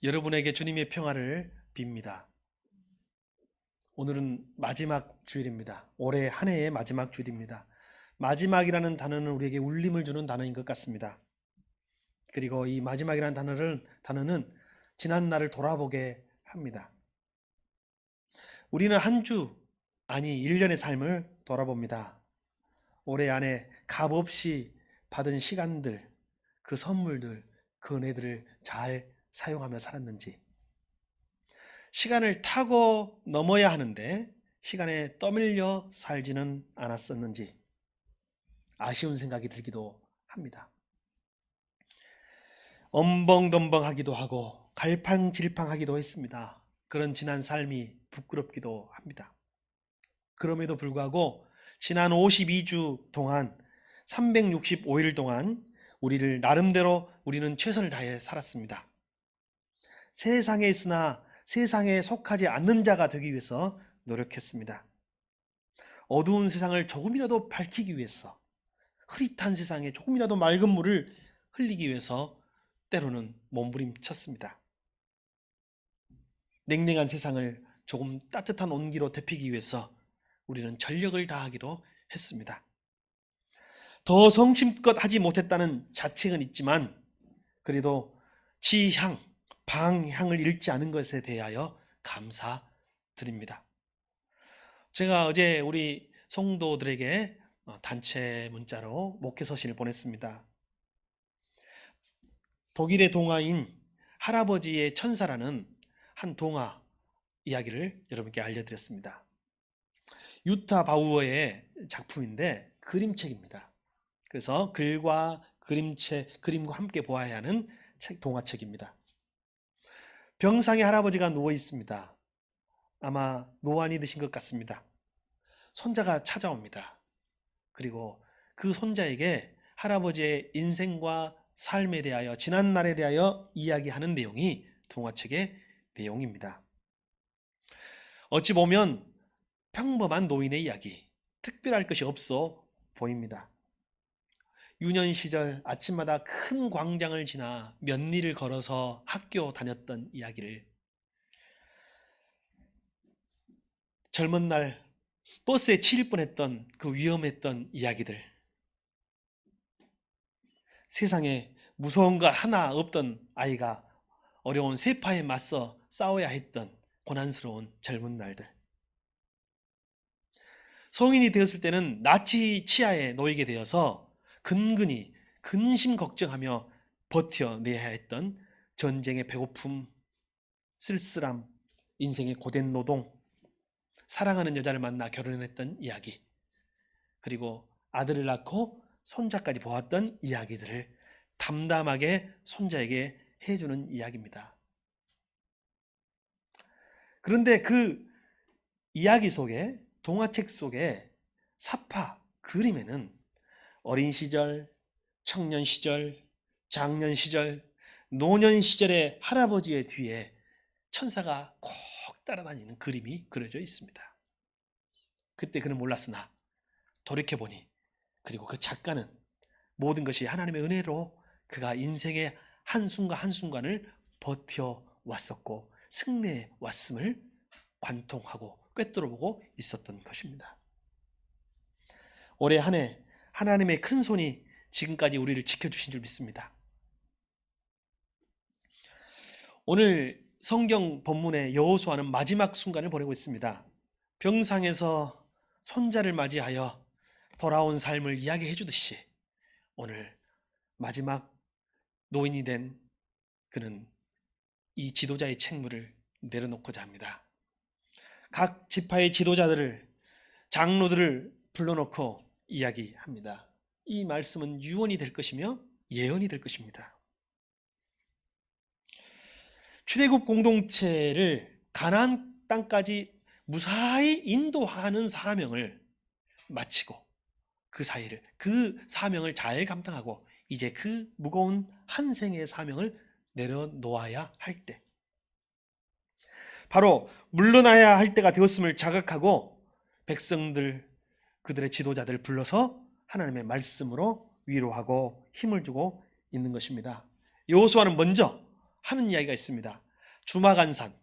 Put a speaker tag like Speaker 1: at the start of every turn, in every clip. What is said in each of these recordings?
Speaker 1: 여러분에게 주님의 평화를 빕니다. 오늘은 마지막 주일입니다. 올해 한 해의 마지막 주일입니다. 마지막이라는 단어는 우리에게 울림을 주는 단어인 것 같습니다. 그리고 이 마지막이라는 단어는 지난 날을 돌아보게 합니다. 우리는 한 주, 아니 1년의 삶을 돌아봅니다. 올해 안에 값없이 받은 시간들, 그 선물들, 그 은혜들을 잘 사용하며 살았는지, 시간을 타고 넘어야 하는데 시간에 떠밀려 살지는 않았었는지 아쉬운 생각이 들기도 합니다. 엄벙덤벙하기도 하고 갈팡질팡하기도 했습니다. 그런 지난 삶이 부끄럽기도 합니다. 그럼에도 불구하고 지난 52주 동안 365일 동안 우리를 나름대로 우리는 최선을 다해 살았습니다. 세상에 있으나 세상에 속하지 않는 자가 되기 위해서 노력했습니다. 어두운 세상을 조금이라도 밝히기 위해서, 흐릿한 세상에 조금이라도 맑은 물을 흘리기 위해서 때로는 몸부림쳤습니다. 냉랭한 세상을 조금 따뜻한 온기로 데피기 위해서 우리는 전력을 다하기도 했습니다. 더 성심껏 하지 못했다는 자책은 있지만 그래도 지향, 방향을 잃지 않은 것에 대하여 감사드립니다. 제가 어제 우리 성도들에게 단체 문자로 목회 서신을 보냈습니다. 독일의 동화인 할아버지의 천사라는 한 동화 이야기를 여러분께 알려드렸습니다. 유타 바우어의 작품인데 그림책입니다. 그래서 글과 그림과 함께 보아야 하는 동화책입니다. 병상에 할아버지가 누워 있습니다. 아마 노안이 드신 것 같습니다. 손자가 찾아옵니다. 그리고 그 손자에게 할아버지의 인생과 삶에 대하여, 지난날에 대하여 이야기하는 내용이 동화책의 내용입니다. 어찌 보면 평범한 노인의 이야기, 특별할 것이 없어 보입니다. 유년 시절 아침마다 큰 광장을 지나 몇 리를 걸어서 학교 다녔던 이야기를, 젊은 날 버스에 치일 뻔했던 그 위험했던 이야기들, 세상에 무서운 거 하나 없던 아이가 어려운 세파에 맞서 싸워야 했던 고난스러운 젊은 날들, 성인이 되었을 때는 나치 치하에 놓이게 되어서 근근히 근심 걱정하며 버텨내야 했던 전쟁의 배고픔, 쓸쓸함, 인생의 고된 노동, 사랑하는 여자를 만나 결혼했던 이야기, 그리고 아들을 낳고 손자까지 보았던 이야기들을 담담하게 손자에게 해주는 이야기입니다. 그런데 그 이야기 속에, 동화책 속에 사파, 그림에는 어린 시절, 청년 시절, 장년 시절, 노년 시절의 할아버지의 뒤에 천사가 꼭 따라다니는 그림이 그려져 있습니다. 그때 그는 몰랐으나 돌이켜보니, 그리고 그 작가는 모든 것이 하나님의 은혜로 그가 인생의 한순간 한순간을 버텨왔었고 승리해 왔음을 관통하고 꿰뚫어보고 있었던 것입니다. 올해 한 해 하나님의 큰 손이 지금까지 우리를 지켜주신 줄 믿습니다. 오늘 성경 본문의 여호수아는 마지막 순간을 보내고 있습니다. 병상에서 손자를 맞이하여 돌아온 삶을 이야기해 주듯이 오늘 마지막 노인이 된 그는 이 지도자의 책무를 내려놓고자 합니다. 각 지파의 지도자들을, 장로들을 불러놓고 이야기합니다. 이 말씀은 유언이 될 것이며 예언이 될 것입니다. 출애굽 공동체를 가나안 땅까지 무사히 인도하는 사명을 마치고 그 사명을 잘 감당하고 이제 그 무거운 한 생의 사명을 내려놓아야 할 때, 바로 물러나야 할 때가 되었음을 자각하고 백성들, 그들의 지도자들을 불러서 하나님의 말씀으로 위로하고 힘을 주고 있는 것입니다. 여호수아는 먼저 하는 이야기가 있습니다. 주마간산,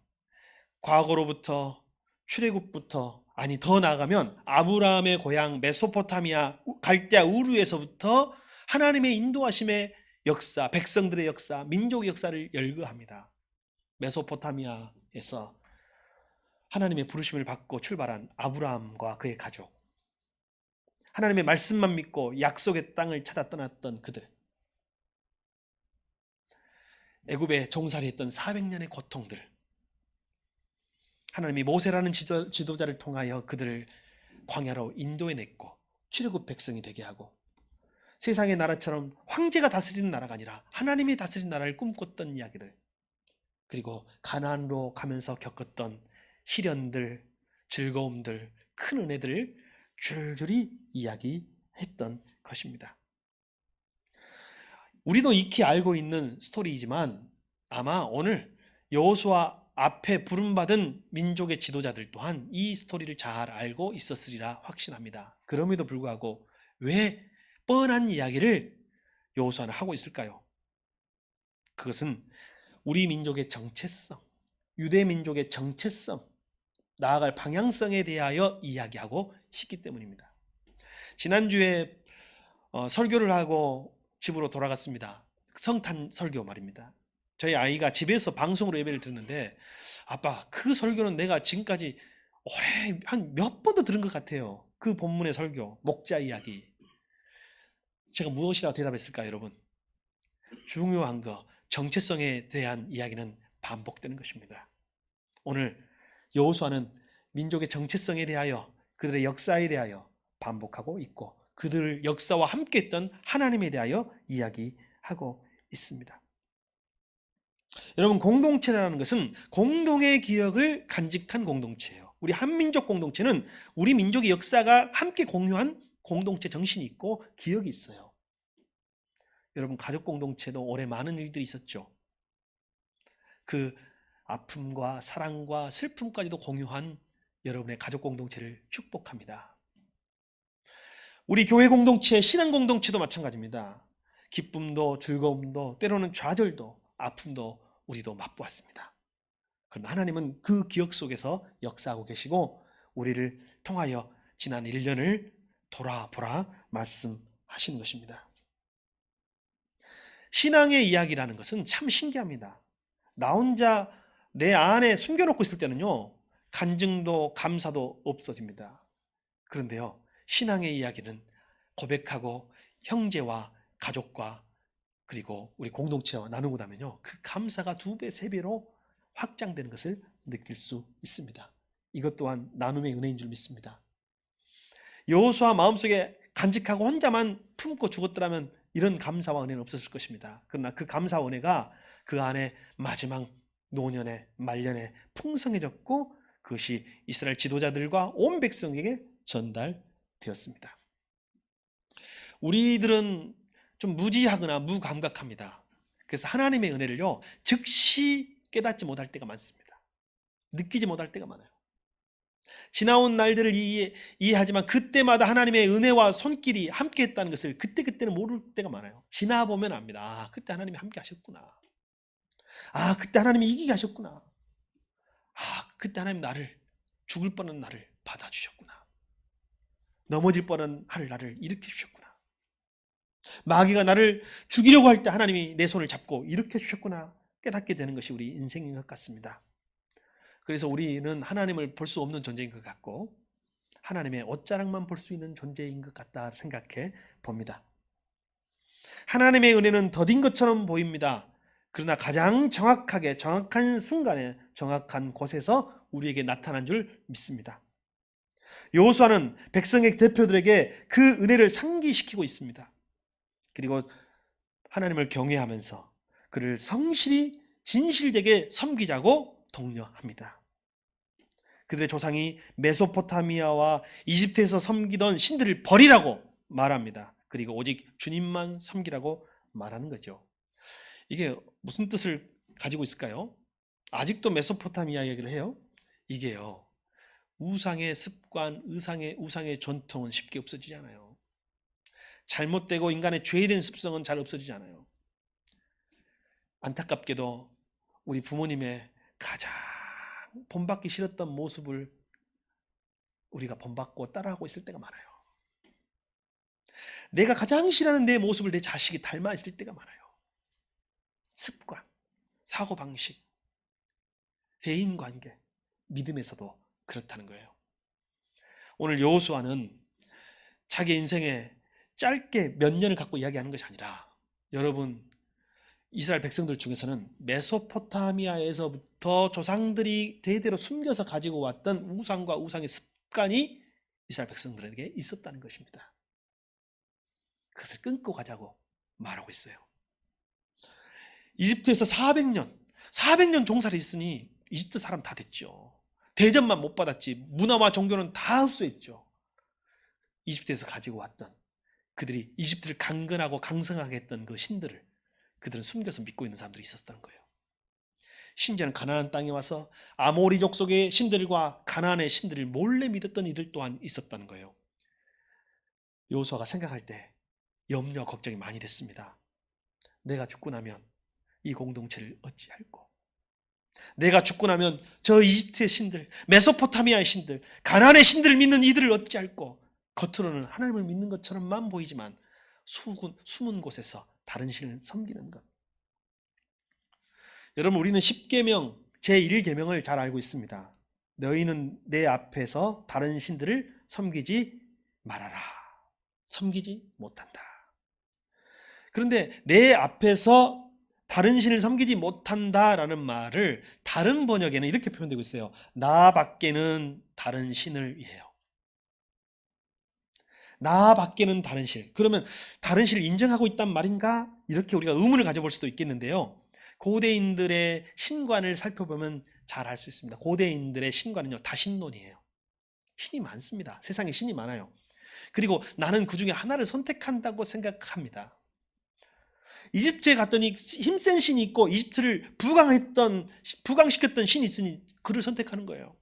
Speaker 1: 과거로부터 출애굽부터 아니 더 나아가면 아브라함의 고향 메소포타미아 갈대아 우르에서부터 하나님의 인도하심의 역사, 백성들의 역사, 민족의 역사를 열거합니다. 메소포타미아에서 하나님의 부르심을 받고 출발한 아브라함과 그의 가족, 하나님의 말씀만 믿고 약속의 땅을 찾아 떠났던 그들, 애굽에 종살이했던 400년의 고통들, 하나님이 모세라는 지도자를 통하여 그들을 광야로 인도해냈고 출애굽 백성이 되게 하고 세상의 나라처럼 황제가 다스리는 나라가 아니라 하나님이 다스리는 나라를 꿈꿨던 이야기들, 그리고 가나안으로 가면서 겪었던 시련들, 즐거움들, 큰 은혜들을 줄줄이 이야기했던 것입니다. 우리도 익히 알고 있는 스토리이지만 아마 오늘 여호수아 앞에 부름받은 민족의 지도자들 또한 이 스토리를 잘 알고 있었으리라 확신합니다. 그럼에도 불구하고 왜 뻔한 이야기를 여호수아는 하고 있을까요? 그것은 우리 민족의 정체성, 유대 민족의 정체성, 나아갈 방향성에 대하여 이야기하고 싶기 때문입니다. 지난주에 설교를 하고 집으로 돌아갔습니다. 성탄 설교 말입니다. 저희 아이가 집에서 방송으로 예배를 듣는데 아빠 그 설교는 내가 지금까지 오래 한 몇 번도 들은 것 같아요. 그 본문의 설교, 목자 이야기. 제가 무엇이라고 대답했을까요, 여러분? 중요한 거, 정체성에 대한 이야기는 반복되는 것입니다. 오늘 여호수아는 민족의 정체성에 대하여 그들의 역사에 대하여 반복하고 있고 그들 역사와 함께했던 하나님에 대하여 이야기하고 있습니다. 여러분, 공동체라는 것은 공동의 기억을 간직한 공동체예요. 우리 한민족 공동체는 우리 민족의 역사가 함께 공유한 공동체 정신이 있고 기억이 있어요. 여러분, 가족 공동체도 올해 많은 일들이 있었죠. 그 아픔과 사랑과 슬픔까지도 공유한 여러분의 가족 공동체를 축복합니다. 우리 교회 공동체, 신앙 공동체도 마찬가지입니다. 기쁨도 즐거움도 때로는 좌절도 아픔도 우리도 맛보았습니다. 그러나 하나님은 그 기억 속에서 역사하고 계시고 우리를 통하여 지난 1년을 돌아보라 말씀하시는 것입니다. 신앙의 이야기라는 것은 참 신기합니다. 나 혼자 내 안에 숨겨놓고 있을 때는요, 간증도 감사도 없어집니다. 그런데요, 신앙의 이야기는 고백하고 형제와 가족과 그리고 우리 공동체와 나누고 나면요, 그 감사가 2배, 3배로 확장되는 것을 느낄 수 있습니다. 이것 또한 나눔의 은혜인 줄 믿습니다. 여호수아 마음속에 간직하고 혼자만 품고 죽었더라면 이런 감사와 은혜는 없었을 것입니다. 그러나 그 감사와 은혜가 그 안에 마지막 노년에 말년에 풍성해졌고 그것이 이스라엘 지도자들과 온 백성에게 전달되었습니다. 우리들은 좀 무지하거나 무감각합니다. 그래서 하나님의 은혜를요, 즉시 깨닫지 못할 때가 많습니다. 느끼지 못할 때가 많아요. 지나온 날들을 이해하지만 그때마다 하나님의 은혜와 손길이 함께 했다는 것을 그때는 모를 때가 많아요. 지나보면 압니다. 아, 그때 하나님이 함께 하셨구나. 아, 그때 하나님이 이기게 하셨구나. 아, 그때 하나님 나를 죽을 뻔한 나를 받아주셨구나. 넘어질 뻔한 나를 일으켜 주셨구나. 마귀가 나를 죽이려고 할 때 하나님이 내 손을 잡고 일으켜 주셨구나 깨닫게 되는 것이 우리 인생인 것 같습니다. 그래서 우리는 하나님을 볼 수 없는 존재인 것 같고 하나님의 옷자락만 볼 수 있는 존재인 것 같다 생각해 봅니다. 하나님의 은혜는 더딘 것처럼 보입니다. 그러나 가장 정확하게 정확한 순간에 정확한 곳에서 우리에게 나타난 줄 믿습니다. 여호수아는 백성의 대표들에게 그 은혜를 상기시키고 있습니다. 그리고 하나님을 경외하면서 그를 성실히 진실되게 섬기자고 독려합니다. 그들의 조상이 메소포타미아와 이집트에서 섬기던 신들을 버리라고 말합니다. 그리고 오직 주님만 섬기라고 말하는 거죠. 이게 무슨 뜻을 가지고 있을까요? 아직도 메소포타미아 얘기를 해요. 이게요, 우상의 습관, 우상의 전통은 쉽게 없어지지 않아요. 잘못되고 인간의 죄된 습성은 잘 없어지지 않아요. 안타깝게도 우리 부모님의 가장 본받기 싫었던 모습을 우리가 본받고 따라하고 있을 때가 많아요. 내가 가장 싫어하는 내 모습을 내 자식이 닮아 있을 때가 많아요. 습관, 사고방식, 대인관계, 믿음에서도 그렇다는 거예요. 오늘 여호수아는 자기 인생에 짧게 몇 년을 갖고 이야기하는 것이 아니라, 여러분, 이스라엘 백성들 중에서는 메소포타미아에서부터 조상들이 대대로 숨겨서 가지고 왔던 우상과 우상의 습관이 이스라엘 백성들에게 있었다는 것입니다. 그것을 끊고 가자고 말하고 있어요. 이집트에서 400년 종살이 있으니 이집트 사람 다 됐죠. 대접만 못 받았지 문화와 종교는 다 흡수했죠. 이집트에서 가지고 왔던, 그들이 이집트를 강건하고 강성하게 했던 그 신들을 그들은 숨겨서 믿고 있는 사람들이 있었다는 거예요. 심지어는 가나안 땅에 와서 아모리 족속의 신들과 가나안의 신들을 몰래 믿었던 이들 또한 있었다는 거예요. 여호수아가 생각할 때 염려와 걱정이 많이 됐습니다. 내가 죽고 나면 이 공동체를 어찌할꼬? 내가 죽고 나면 저 이집트의 신들, 메소포타미아의 신들, 가나안의 신들을 믿는 이들을 어찌할꼬? 겉으로는 하나님을 믿는 것처럼만 보이지만 숨은 곳에서 다른 신을 섬기는 것. 여러분, 우리는 10계명 제1계명을 잘 알고 있습니다. 너희는 내 앞에서 다른 신들을 섬기지 말아라. 섬기지 못한다. 그런데 내 앞에서 다른 신을 섬기지 못한다라는 말을 다른 번역에는 이렇게 표현되고 있어요. 나 밖에는 다른 신을 위해요. 나 밖에는 다른 신. 그러면 다른 신을 인정하고 있단 말인가? 이렇게 우리가 의문을 가져볼 수도 있겠는데요. 고대인들의 신관을 살펴보면 잘 알 수 있습니다. 고대인들의 신관은요, 다신론이에요. 신이 많습니다. 세상에 신이 많아요. 그리고 나는 그 중에 하나를 선택한다고 생각합니다. 이집트에 갔더니 힘센 신이 있고 이집트를 부강시켰던 신이 있으니 그를 선택하는 거예요.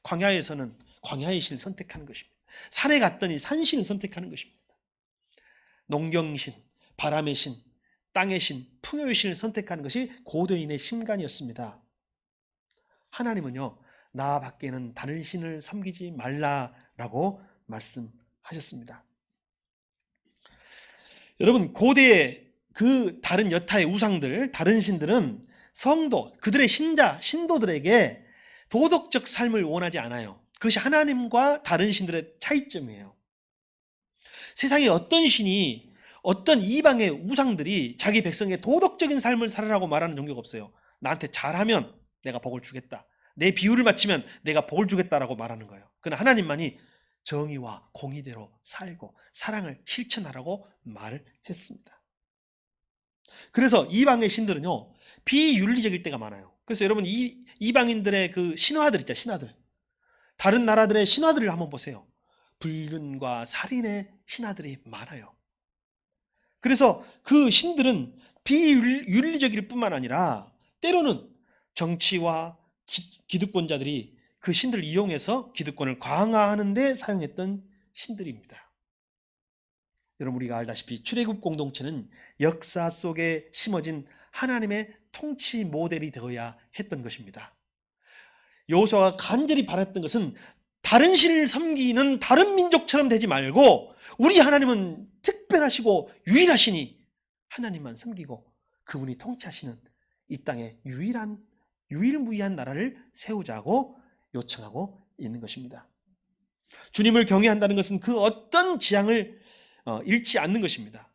Speaker 1: 광야에서는 광야의 신을 선택하는 것입니다. 산에 갔더니 산신을 선택하는 것입니다. 농경신, 바람의 신, 땅의 신, 풍요의 신을 선택하는 것이 고대인의 신관이었습니다. 하나님은요, 나 밖에는 다른 신을 섬기지 말라라고 말씀하셨습니다. 여러분, 고대의 그 다른 여타의 우상들, 다른 신들은 성도, 그들의 신도들에게 도덕적 삶을 원하지 않아요. 그것이 하나님과 다른 신들의 차이점이에요. 세상에 어떤 신이, 어떤 이방의 우상들이 자기 백성에게 도덕적인 삶을 살아라고 말하는 종교가 없어요. 나한테 잘하면 내가 복을 주겠다. 내 비유를 맞추면 내가 복을 주겠다라고 말하는 거예요. 그러나 하나님만이 정의와 공의대로 살고 사랑을 실천하라고 말을 했습니다. 그래서 이방의 신들은요, 비윤리적일 때가 많아요. 그래서 여러분, 이방인들의 그 신화들 있죠, 신화들. 다른 나라들의 신화들을 한번 보세요. 불륜과 살인의 신화들이 많아요. 그래서 그 신들은 비윤리적일 뿐만 아니라 때로는 정치와 기득권자들이 그 신들을 이용해서 기득권을 강화하는 데 사용했던 신들입니다. 여러분, 우리가 알다시피 출애굽 공동체는 역사 속에 심어진 하나님의 통치 모델이 되어야 했던 것입니다. 여호수아가 간절히 바랐던 것은 다른 신을 섬기는 다른 민족처럼 되지 말고 우리 하나님은 특별하시고 유일하시니 하나님만 섬기고 그분이 통치하시는 이 땅의 유일무이한 나라를 세우자고 요청하고 있는 것입니다. 주님을 경외한다는 것은 그 어떤 지향을 잃지 않는 것입니다.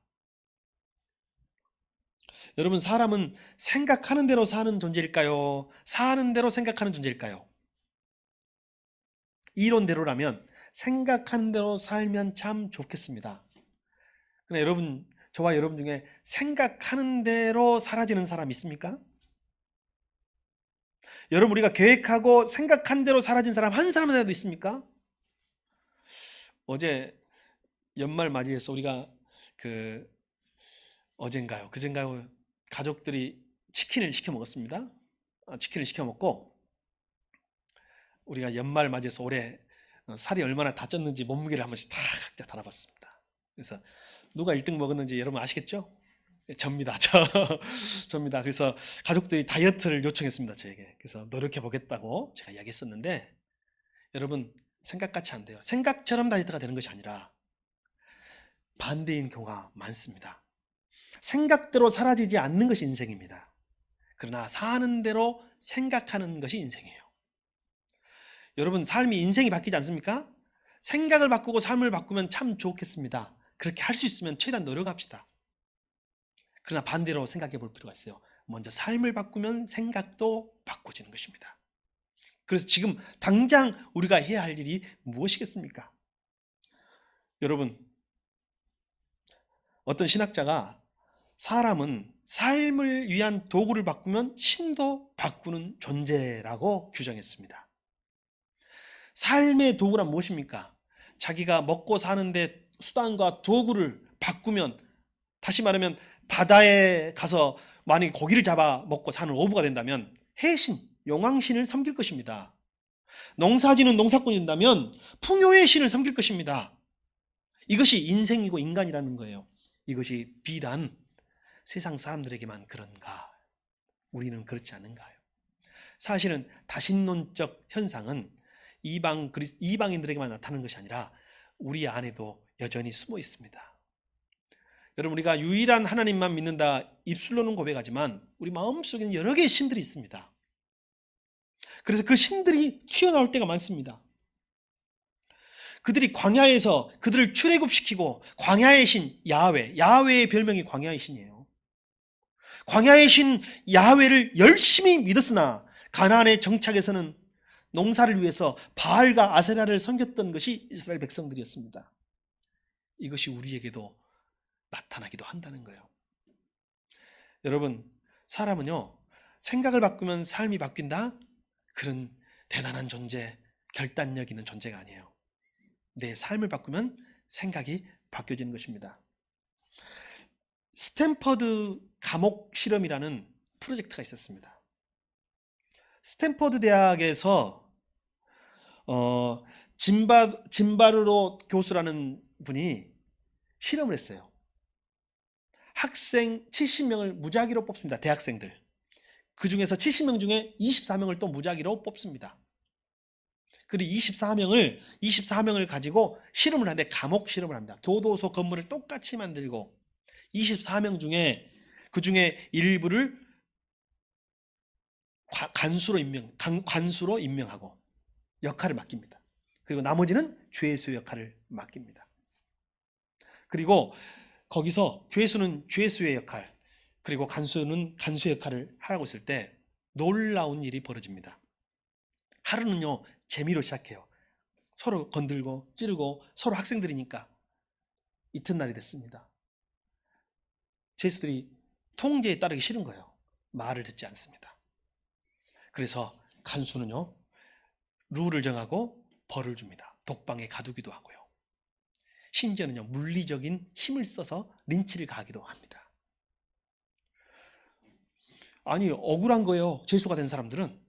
Speaker 1: 여러분, 사람은 생각하는 대로 사는 존재일까요? 사는 대로 생각하는 존재일까요? 이론대로라면 생각하는 대로 살면 참 좋겠습니다. 그러나 여러분, 저와 여러분 중에 생각하는 대로 사라지는 사람 있습니까? 여러분, 우리가 계획하고 생각한 대로 사라진 사람 한 사람이라도 있습니까? 어제 연말 맞이해서 우리가 어젠가요? 그젠가요? 가족들이 치킨을 시켜 먹었습니다. 치킨을 시켜 먹고 우리가 연말 맞이해서 올해 살이 얼마나 다 쪘는지 몸무게를 한 번씩 다 각자 달아봤습니다. 그래서 누가 1등 먹었는지 여러분 아시겠죠? 접니다. 접니다. 그래서 가족들이 다이어트를 요청했습니다. 저에게. 그래서 노력해 보겠다고 제가 이야기했었는데 여러분 생각같이 안 돼요. 생각처럼 다이어트가 되는 것이 아니라 반대인 경우가 많습니다. 생각대로 사라지지 않는 것이 인생입니다. 그러나 사는 대로 생각하는 것이 인생이에요. 여러분 삶이 인생이 바뀌지 않습니까? 생각을 바꾸고 삶을 바꾸면 참 좋겠습니다. 그렇게 할 수 있으면 최대한 노력합시다. 그러나 반대로 생각해 볼 필요가 있어요. 먼저 삶을 바꾸면 생각도 바꿔지는 것입니다. 그래서 지금 당장 우리가 해야 할 일이 무엇이겠습니까? 여러분, 어떤 신학자가 사람은 삶을 위한 도구를 바꾸면 신도 바꾸는 존재라고 규정했습니다. 삶의 도구란 무엇입니까? 자기가 먹고 사는데 수단과 도구를 바꾸면, 다시 말하면 바다에 가서 만약에 고기를 잡아 먹고 사는 어부가 된다면 해신, 용왕신을 섬길 것입니다. 농사지는 농사꾼이 된다면 풍요의 신을 섬길 것입니다. 이것이 인생이고 인간이라는 거예요. 이것이 비단 세상 사람들에게만 그런가? 우리는 그렇지 않은가요? 사실은 다신론적 현상은 이방인들에게만 나타나는 것이 아니라 우리 안에도 여전히 숨어 있습니다. 여러분, 우리가 유일한 하나님만 믿는다 입술로는 고백하지만 우리 마음속에는 여러 개의 신들이 있습니다. 그래서 그 신들이 튀어나올 때가 많습니다. 그들이 광야에서 그들을 출애굽시키고 광야의 신 야훼의 별명이 광야의 신이에요. 광야의 신 야훼를 열심히 믿었으나 가나안의 정착에서는 농사를 위해서 바알과 아세라를 섬겼던 것이 이스라엘 백성들이었습니다. 이것이 우리에게도 나타나기도 한다는 거예요. 여러분, 사람은요, 생각을 바꾸면 삶이 바뀐다? 그런 대단한 존재, 결단력 있는 존재가 아니에요. 내 삶을 바꾸면 생각이 바뀌어지는 것입니다. 스탠퍼드 감옥 실험이라는 프로젝트가 있었습니다. 스탠퍼드 대학에서 짐바르로 교수라는 분이 실험을 했어요. 학생 70명을 무작위로 뽑습니다. 대학생들. 그 중에서 70명 중에 24명을 또 무작위로 뽑습니다. 그리고 24명을 가지고 실험을 하는데 감옥 실험을 합니다. 교도소 건물을 똑같이 만들고 24명 중에 그 중에 일부를 간수로 임명하고 역할을 맡깁니다. 그리고 나머지는 죄수 역할을 맡깁니다. 그리고 거기서 죄수는 죄수의 역할, 그리고 간수는 간수의 역할을 하라고 했을 때 놀라운 일이 벌어집니다. 하루는요, 재미로 시작해요. 서로 건들고 찌르고 서로 학생들이니까 이튿날이 됐습니다. 죄수들이 통제에 따르기 싫은 거예요. 말을 듣지 않습니다. 그래서 간수는요, 룰을 정하고 벌을 줍니다. 독방에 가두기도 하고요. 심지어는요, 물리적인 힘을 써서 린치를 가하기도 합니다. 아니, 억울한 거예요. 죄수가 된 사람들은.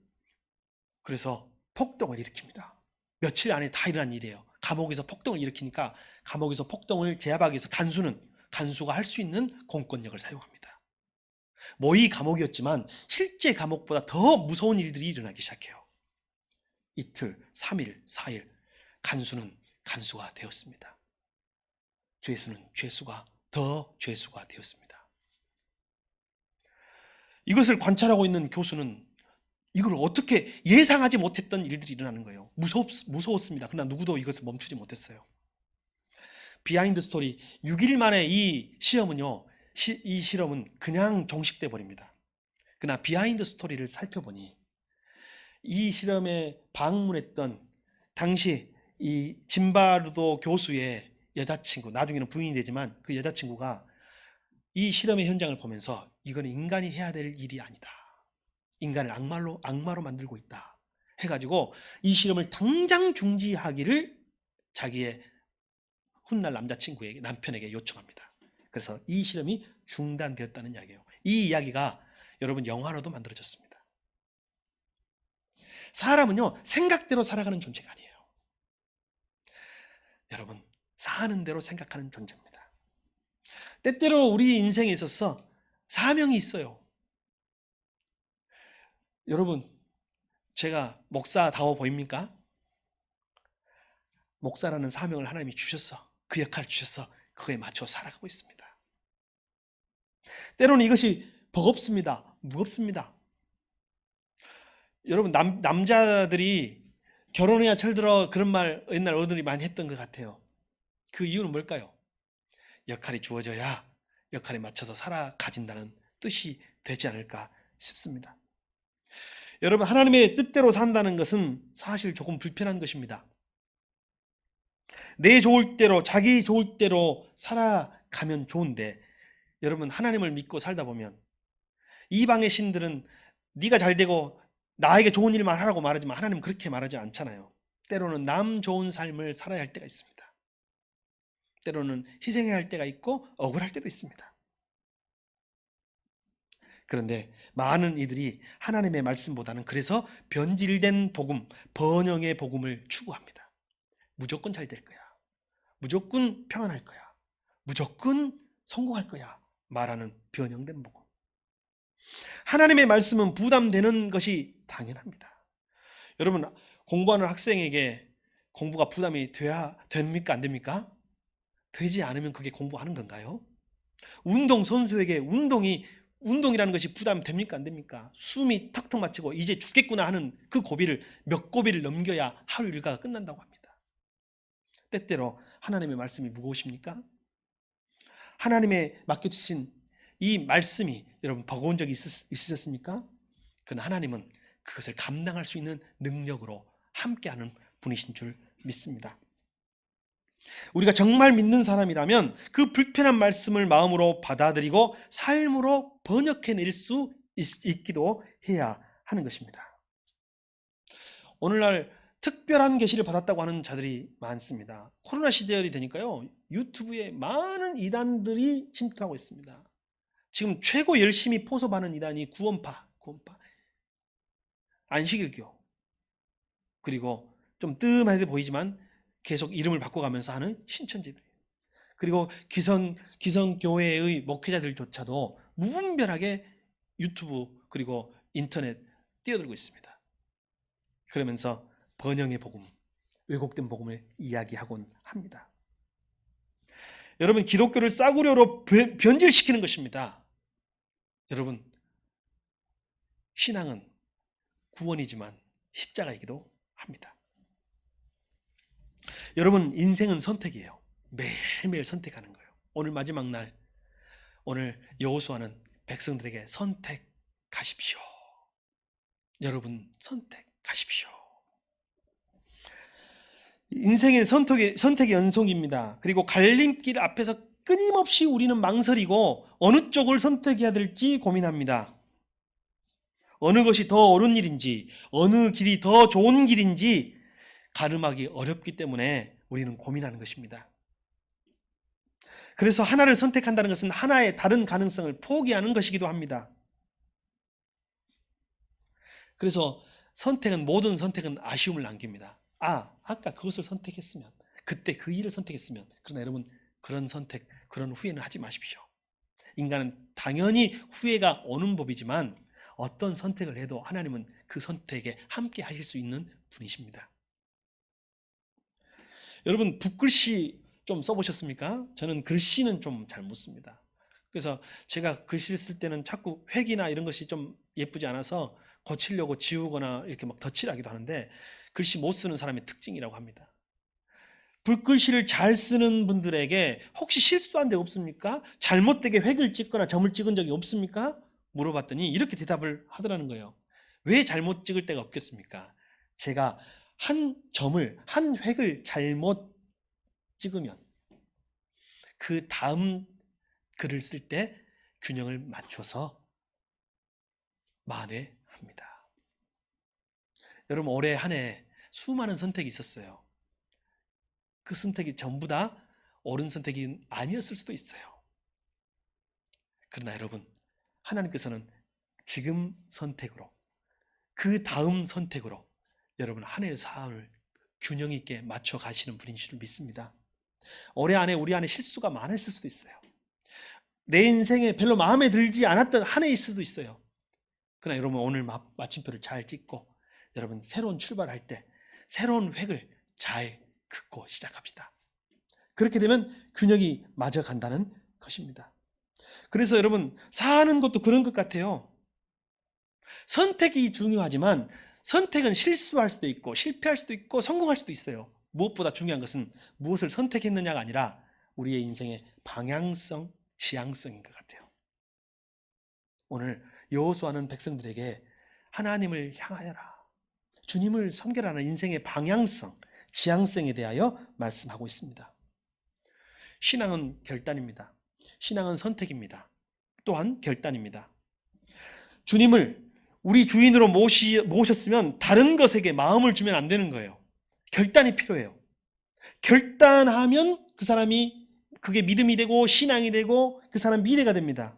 Speaker 1: 그래서 폭동을 일으킵니다. 며칠 안에 다 일어난 일이에요. 감옥에서 폭동을 일으키니까 감옥에서 폭동을 제압하기 위해서 간수가 할 수 있는 공권력을 사용합니다. 모의 감옥이었지만 실제 감옥보다 더 무서운 일들이 일어나기 시작해요. 이틀, 3일, 4일 간수는 간수가 되었습니다. 죄수는 더 죄수가 되었습니다. 이것을 관찰하고 있는 교수는 이걸 어떻게 예상하지 못했던 일들이 일어나는 거예요. 무서웠습니다. 그러나 누구도 이것을 멈추지 못했어요. 비하인드 스토리, 6일 만에 이 실험은 그냥 종식돼 버립니다. 그러나 비하인드 스토리를 살펴보니 이 실험에 방문했던 당시 이 짐바르도 교수의 여자친구, 나중에는 부인이 되지만 그 여자친구가 이 실험의 현장을 보면서 이건 인간이 해야 될 일이 아니다. 인간을 악마로 만들고 있다. 해가지고 이 실험을 당장 중지하기를 자기의 훗날 남편에게 요청합니다. 그래서 이 실험이 중단되었다는 이야기예요. 이 이야기가 여러분 영화로도 만들어졌습니다. 사람은요, 생각대로 살아가는 존재가 아니에요. 여러분, 사는 대로 생각하는 존재입니다. 때때로 우리 인생에 있어서 사명이 있어요. 여러분, 제가 목사다워 보입니까? 목사라는 사명을 하나님이 주셨어. 그 역할을 주셔서 그거에 맞춰 살아가고 있습니다. 때로는 이것이 버겁습니다. 무겁습니다. 여러분, 남자들이 결혼해야 철들어 그런 말 옛날 어른들이 많이 했던 것 같아요. 그 이유는 뭘까요? 역할이 주어져야 역할에 맞춰서 살아가진다는 뜻이 되지 않을까 싶습니다. 여러분, 하나님의 뜻대로 산다는 것은 사실 조금 불편한 것입니다. 내 좋을 대로, 자기 좋을 대로 살아가면 좋은데, 여러분, 하나님을 믿고 살다 보면 이방의 신들은 네가 잘 되고 나에게 좋은 일만 하라고 말하지만 하나님은 그렇게 말하지 않잖아요. 때로는 남 좋은 삶을 살아야 할 때가 있습니다. 때로는 희생해야 할 때가 있고 억울할 때도 있습니다. 그런데 많은 이들이 하나님의 말씀보다는 그래서 변질된 복음, 번영의 복음을 추구합니다. 무조건 잘 될 거야. 무조건 평안할 거야. 무조건 성공할 거야. 말하는 변형된 복음. 하나님의 말씀은 부담되는 것이 당연합니다. 여러분, 공부하는 학생에게 공부가 부담이 됩니까? 안 됩니까? 되지 않으면 그게 공부하는 건가요? 운동선수에게 운동이라는 것이 부담됩니까? 안 됩니까? 숨이 턱턱 막히고 이제 죽겠구나 하는 그 고비를 몇 고비를 넘겨야 하루 일과가 끝난다고 합니다. 때때로 하나님의 말씀이 무거우십니까? 하나님의 맡겨주신 이 말씀이 여러분 버거운 적이 있으셨습니까? 그건 하나님은 그것을 감당할 수 있는 능력으로 함께하는 분이신 줄 믿습니다. 우리가 정말 믿는 사람이라면 그 불편한 말씀을 마음으로 받아들이고 삶으로 번역해낼 수 있기도 해야 하는 것입니다. 오늘날 특별한 계시를 받았다고 하는 자들이 많습니다. 코로나 시절이 되니까요, 유튜브에 많은 이단들이 침투하고 있습니다. 지금 최고 열심히 포섭하는 이단이 구원파, 안식일교, 그리고 좀 뜸하게 보이지만 계속 이름을 바꿔가면서 하는 신천지들, 그리고 기성교회의 목회자들조차도 무분별하게 유튜브 그리고 인터넷 뛰어들고 있습니다. 그러면서 번영의 복음, 왜곡된 복음을 이야기하곤 합니다. 여러분, 기독교를 싸구려로 변질시키는 것입니다. 여러분, 신앙은 구원이지만 십자가이기도 합니다. 여러분, 인생은 선택이에요. 매일매일 선택하는 거예요. 오늘 마지막 날, 오늘 여호수아는 백성들에게 선택하십시오. 여러분, 선택하십시오. 인생의 선택의 연속입니다. 그리고 갈림길 앞에서 끊임없이 우리는 망설이고 어느 쪽을 선택해야 될지 고민합니다. 어느 것이 더 옳은 일인지, 어느 길이 더 좋은 길인지 가늠하기 어렵기 때문에 우리는 고민하는 것입니다. 그래서 하나를 선택한다는 것은 하나의 다른 가능성을 포기하는 것이기도 합니다. 그래서 모든 선택은 아쉬움을 남깁니다. 아까 그것을 선택했으면, 그때 그 일을 선택했으면. 그러나 여러분, 그런 선택, 그런 후회는 하지 마십시오. 인간은 당연히 후회가 오는 법이지만 어떤 선택을 해도 하나님은 그 선택에 함께 하실 수 있는 분이십니다. 여러분, 붓글씨 좀 써보셨습니까? 저는 글씨는 좀 잘 못 씁니다. 그래서 제가 글씨를 쓸 때는 자꾸 획이나 이런 것이 좀 예쁘지 않아서 고치려고 지우거나 이렇게 막 덧칠하기도 하는데, 글씨 못 쓰는 사람의 특징이라고 합니다. 붓글씨를 잘 쓰는 분들에게 혹시 실수한 데 없습니까? 잘못되게 획을 찍거나 점을 찍은 적이 없습니까? 물어봤더니 이렇게 대답을 하더라는 거예요. 왜 잘못 찍을 데가 없겠습니까? 제가 한 획을 잘못 찍으면 그 다음 글을 쓸 때 균형을 맞춰서 만회합니다. 여러분, 올해 한 해 수많은 선택이 있었어요. 그 선택이 전부 다 옳은 선택이 아니었을 수도 있어요. 그러나 여러분, 하나님께서는 지금 선택으로, 그 다음 선택으로 여러분 한 해의 삶을 균형 있게 맞춰 가시는 분인 줄 믿습니다. 올해 안에 우리 안에 실수가 많았을 수도 있어요. 내 인생에 별로 마음에 들지 않았던 한 해일 수도 있어요. 그러나 여러분 오늘 마침표를 잘 찍고 여러분 새로운 출발할 때 새로운 획을 잘 긋고 시작합시다. 그렇게 되면 균형이 맞아간다는 것입니다. 그래서 여러분 사는 것도 그런 것 같아요. 선택이 중요하지만 선택은 실수할 수도 있고 실패할 수도 있고 성공할 수도 있어요. 무엇보다 중요한 것은 무엇을 선택했느냐가 아니라 우리의 인생의 방향성, 지향성인 것 같아요. 오늘 여호수아는 백성들에게 하나님을 향하여라, 주님을 섬겨라는 인생의 방향성, 지향성에 대하여 말씀하고 있습니다. 신앙은 결단입니다. 신앙은 선택입니다. 또한 결단입니다. 주님을 우리 주인으로 모셨으면 다른 것에게 마음을 주면 안 되는 거예요. 결단이 필요해요. 결단하면 그 사람이 그게 믿음이 되고 신앙이 되고 그 사람 미래가 됩니다.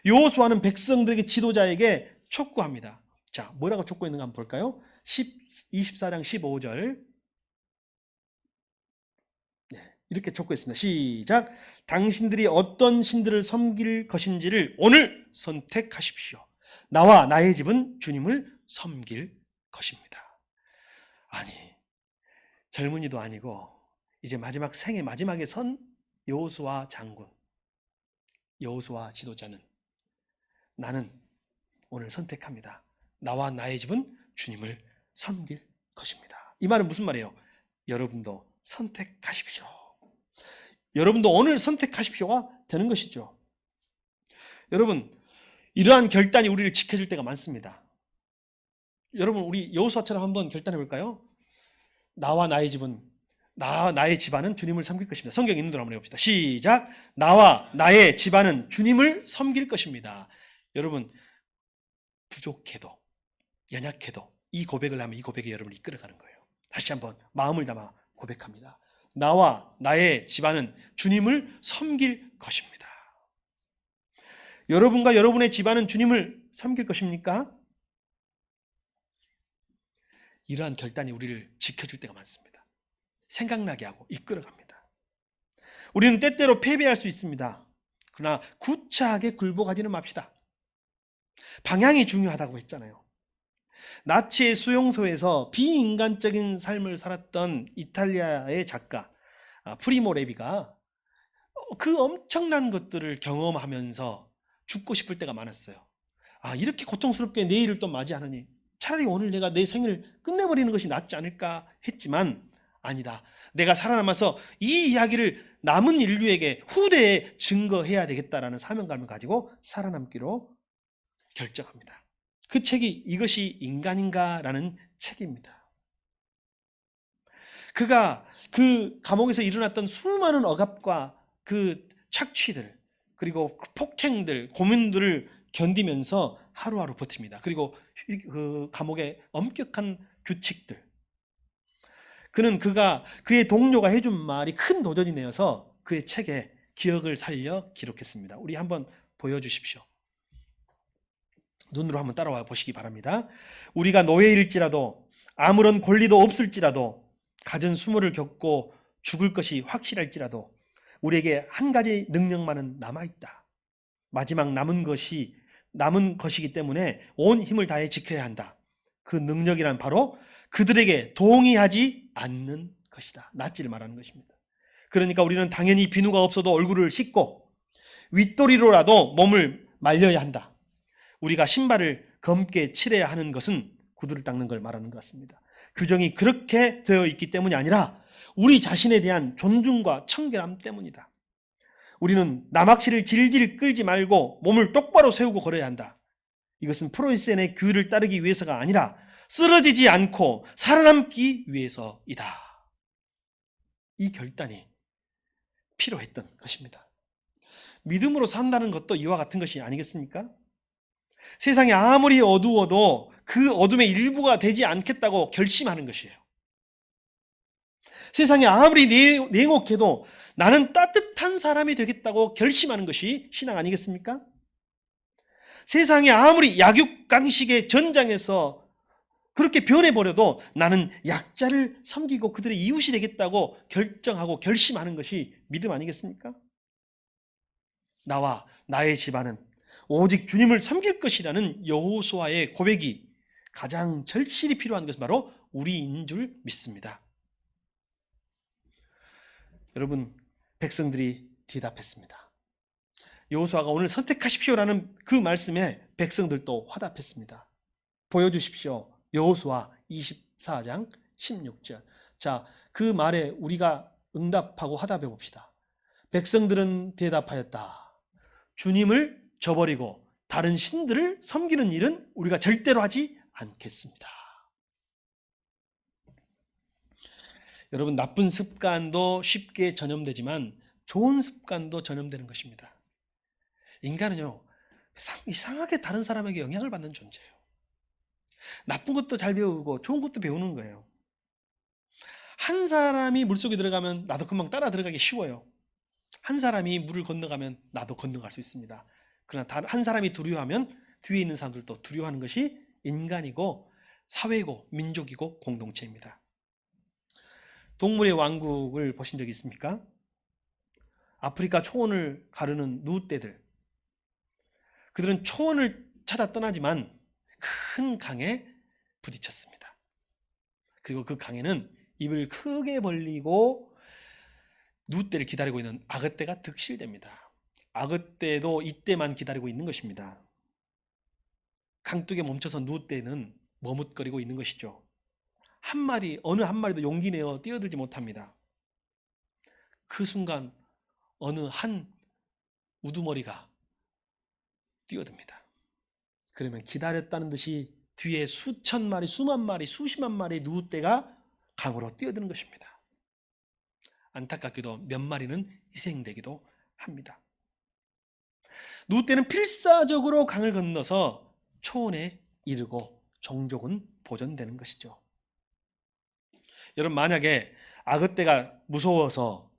Speaker 1: 여호수아는 백성들에게 지도자에게 촉구합니다. 자, 뭐라고 촉구했는가 한번 볼까요? 24장 15절. 이렇게 촉구했습니다. 시작. 당신들이 어떤 신들을 섬길 것인지를 오늘 선택하십시오. 나와 나의 집은 주님을 섬길 것입니다. 아니, 젊은이도 아니고 이제 마지막 생의 마지막에 선 여호수아 장군, 여호수아 지도자는 나는 오늘 선택합니다. 나와 나의 집은 주님을 섬길 것입니다. 이 말은 무슨 말이에요? 여러분도 선택하십시오. 여러분도 오늘 선택하십시오가 되는 것이죠. 여러분, 이러한 결단이 우리를 지켜줄 때가 많습니다. 여러분, 우리 여호수아처럼 한번 결단해 볼까요? 나와 나의 집안은 주님을 섬길 것입니다. 성경 있는 대로 한번 해봅시다. 시작. 나와 나의 집안은 주님을 섬길 것입니다. 여러분, 부족해도 연약해도 이 고백을 하면 이 고백이 여러분을 이끌어가는 거예요. 다시 한번 마음을 담아 고백합니다. 나와 나의 집안은 주님을 섬길 것입니다. 여러분과 여러분의 집안은 주님을 섬길 것입니까? 이러한 결단이 우리를 지켜줄 때가 많습니다. 생각나게 하고 이끌어갑니다. 우리는 때때로 패배할 수 있습니다. 그러나 구차하게 굴복하지는 맙시다. 방향이 중요하다고 했잖아요. 나치의 수용소에서 비인간적인 삶을 살았던 이탈리아의 작가 프리모 레비가 그 엄청난 것들을 경험하면서 죽고 싶을 때가 많았어요. 이렇게 고통스럽게 내일을 또 맞이하느니 차라리 오늘 내가 내 생을 끝내버리는 것이 낫지 않을까 했지만 아니다. 내가 살아남아서 이 이야기를 남은 인류에게 후대에 증거해야 되겠다라는 사명감을 가지고 살아남기로 결정합니다. 그 책이 이것이 인간인가라는 책입니다. 그가 그 감옥에서 일어났던 수많은 억압과 그 착취들 그리고 그 폭행들, 고문들을 견디면서 하루하루 버팁니다. 그리고 그 감옥의 엄격한 규칙들. 그는 그의 동료가 해준 말이 큰 도전이 되어서 그의 책에 기억을 살려 기록했습니다. 우리 한번 보여주십시오. 눈으로 한번 따라와 보시기 바랍니다. 우리가 노예일지라도 아무런 권리도 없을지라도 갖은 수모를 겪고 죽을 것이 확실할지라도 우리에게 한 가지 능력만은 남아있다. 마지막 남은 것이기 때문에 온 힘을 다해 지켜야 한다. 그 능력이란 바로 그들에게 동의하지 않는 것이다. 낫지를 말하는 것입니다. 그러니까 우리는 당연히 비누가 없어도 얼굴을 씻고 윗도리로라도 몸을 말려야 한다. 우리가 신발을 검게 칠해야 하는 것은 구두를 닦는 걸 말하는 것 같습니다. 규정이 그렇게 되어 있기 때문이 아니라 우리 자신에 대한 존중과 청결함 때문이다. 우리는 남악시를 질질 끌지 말고 몸을 똑바로 세우고 걸어야 한다. 이것은 프로이센의 규율을 따르기 위해서가 아니라 쓰러지지 않고 살아남기 위해서이다. 이 결단이 필요했던 것입니다. 믿음으로 산다는 것도 이와 같은 것이 아니겠습니까? 세상이 아무리 어두워도 그 어둠의 일부가 되지 않겠다고 결심하는 것이에요. 세상이 아무리 냉혹해도 나는 따뜻한 사람이 되겠다고 결심하는 것이 신앙 아니겠습니까? 세상이 아무리 약육강식의 전장에서 그렇게 변해버려도 나는 약자를 섬기고 그들의 이웃이 되겠다고 결정하고 결심하는 것이 믿음 아니겠습니까? 나와 나의 집안은 오직 주님을 섬길 것이라는 여호수아의 고백이 가장 절실히 필요한 것은 바로 우리인 줄 믿습니다. 여러분, 백성들이 대답했습니다. 여호수아가 오늘 선택하십시오라는 그 말씀에 백성들도 화답했습니다. 보여주십시오. 여호수아 24장 16절. 자, 그 말에 우리가 응답하고 화답해 봅시다. 백성들은 대답하였다. 주님을 저버리고 다른 신들을 섬기는 일은 우리가 절대로 하지 않겠습니다. 여러분, 나쁜 습관도 쉽게 전염되지만 좋은 습관도 전염되는 것입니다. 인간은요, 이상하게 다른 사람에게 영향을 받는 존재예요. 나쁜 것도 잘 배우고 좋은 것도 배우는 거예요. 한 사람이 물속에 들어가면 나도 금방 따라 들어가기 쉬워요. 한 사람이 물을 건너가면 나도 건너갈 수 있습니다. 그러나 한 사람이 두려워하면 뒤에 있는 사람들도 두려워하는 것이 인간이고 사회고 민족이고 공동체입니다. 동물의 왕국을 보신 적 있습니까? 아프리카 초원을 가르는 누떼들. 그들은 초원을 찾아 떠나지만 큰 강에 부딪혔습니다. 그리고 그 강에는 입을 크게 벌리고 누떼를 기다리고 있는 악어떼가 득실됩니다. 악어떼도 이때만 기다리고 있는 것입니다. 강둑에 멈춰서 누떼는 머뭇거리고 있는 것이죠. 어느 한 마리도 용기 내어 뛰어들지 못합니다. 그 순간 어느 한 우두머리가 뛰어듭니다. 그러면 기다렸다는 듯이 뒤에 수천 마리, 수만 마리, 수십만 마리 누떼가 강으로 뛰어드는 것입니다. 안타깝게도 몇 마리는 희생되기도 합니다. 누떼는 필사적으로 강을 건너서 초원에 이르고 종족은 보존되는 것이죠. 여러분, 만약에 악어떼가 무서워서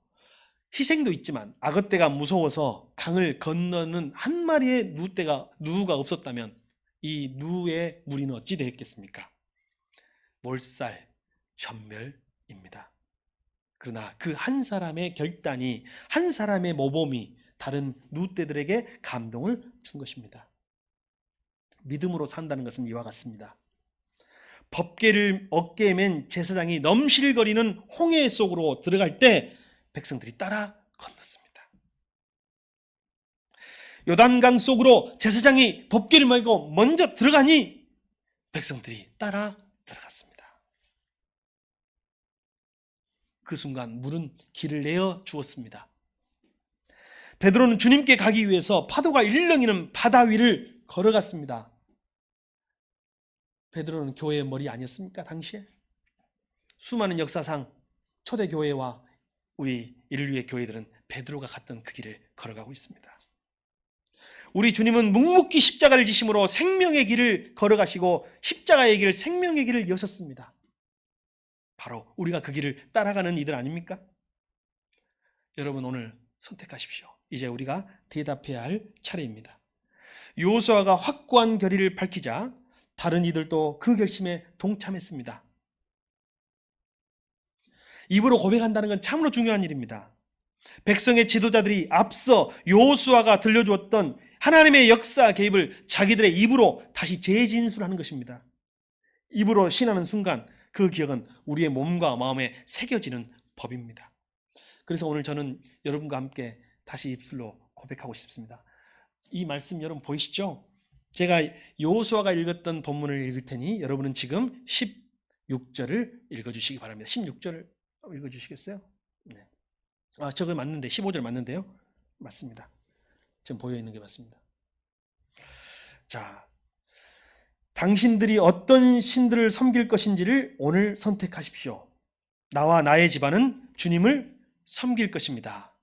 Speaker 1: 희생도 있지만 악어떼가 무서워서 강을 건너는 한 마리의 누가 없었다면 이 누의 무리는 어찌 되었겠습니까? 몰살, 전멸입니다. 그러나 그 한 사람의 결단이, 한 사람의 모범이 다른 누떼들에게 감동을 준 것입니다. 믿음으로 산다는 것은 이와 같습니다. 법궤를 어깨에 맨 제사장이 넘실거리는 홍해 속으로 들어갈 때 백성들이 따라 건넜습니다. 요단강 속으로 제사장이 법궤를 메고 먼저 들어가니 백성들이 따라 들어갔습니다. 그 순간 물은 길을 내어 주었습니다. 베드로는 주님께 가기 위해서 파도가 일렁이는 바다 위를 걸어갔습니다. 베드로는 교회의 머리 아니었습니까? 당시에 수많은 역사상 초대교회와 우리 인류의 교회들은 베드로가 갔던 그 길을 걸어가고 있습니다. 우리 주님은 묵묵히 십자가를 지심으로 생명의 길을 걸어가시고 십자가의 길을, 생명의 길을 여셨습니다. 바로 우리가 그 길을 따라가는 이들 아닙니까? 여러분, 오늘 선택하십시오. 이제 우리가 대답해야 할 차례입니다. 여호수아가 확고한 결의를 밝히자 다른 이들도 그 결심에 동참했습니다. 입으로 고백한다는 건 참으로 중요한 일입니다. 백성의 지도자들이 앞서 여호수아가 들려주었던 하나님의 역사 개입을 자기들의 입으로 다시 재진술하는 것입니다. 입으로 신하는 순간 그 기억은 우리의 몸과 마음에 새겨지는 법입니다. 그래서 오늘 저는 여러분과 함께 다시 입술로 고백하고 싶습니다. 이 말씀 여러분 보이시죠? 제가 여호수아가 읽었던 본문을 읽을 테니 여러분은 지금 16절을 읽어주시기 바랍니다. 16절을 읽어주시겠어요? 네. 저거 맞는데 15절 맞는데요? 맞습니다. 지금 보여있는 게 맞습니다. 자, 당신들이 어떤 신들을 섬길 것인지를 오늘 선택하십시오. 나와 나의 집안은 주님을 섬길 것입니다.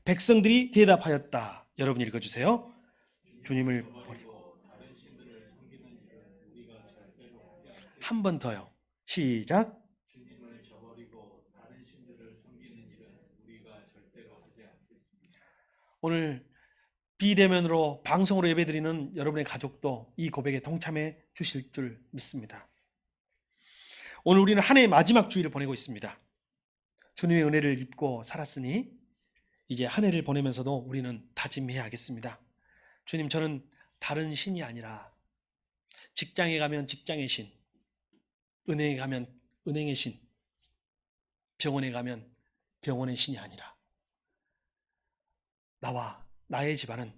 Speaker 1: 백성들이 대답하였다. 여러분 읽어주세요. 주님을 버리고 한 번 더요. 시작. 주님을 저버리고 다른 신들을 섬기는 일은 우리가 절대로 하지 않겠습니다. 오늘 비대면으로 방송으로 예배드리는 여러분의 가족도 이 고백에 동참해 주실 줄 믿습니다. 오늘 우리는 한 해의 마지막 주일을 보내고 있습니다. 주님의 은혜를 입고 살았으니 이제 한 해를 보내면서도 우리는 다짐해야 하겠습니다. 주님, 저는 다른 신이 아니라 직장에 가면 직장의 신, 은행에 가면 은행의 신, 병원에 가면 병원의 신이 아니라 나와 나의 집안은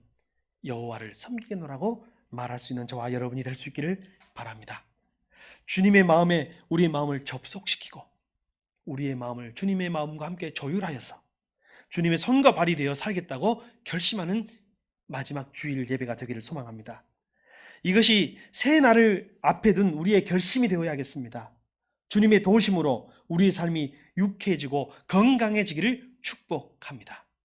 Speaker 1: 여호와를 섬기겠노라고 말할 수 있는 저와 여러분이 될 수 있기를 바랍니다. 주님의 마음에 우리의 마음을 접속시키고 우리의 마음을 주님의 마음과 함께 조율하여서 주님의 손과 발이 되어 살겠다고 결심하는 마지막 주일 예배가 되기를 소망합니다. 이것이 새 날을 앞에 둔 우리의 결심이 되어야겠습니다. 주님의 도우심으로 우리의 삶이 유쾌해지고 건강해지기를 축복합니다.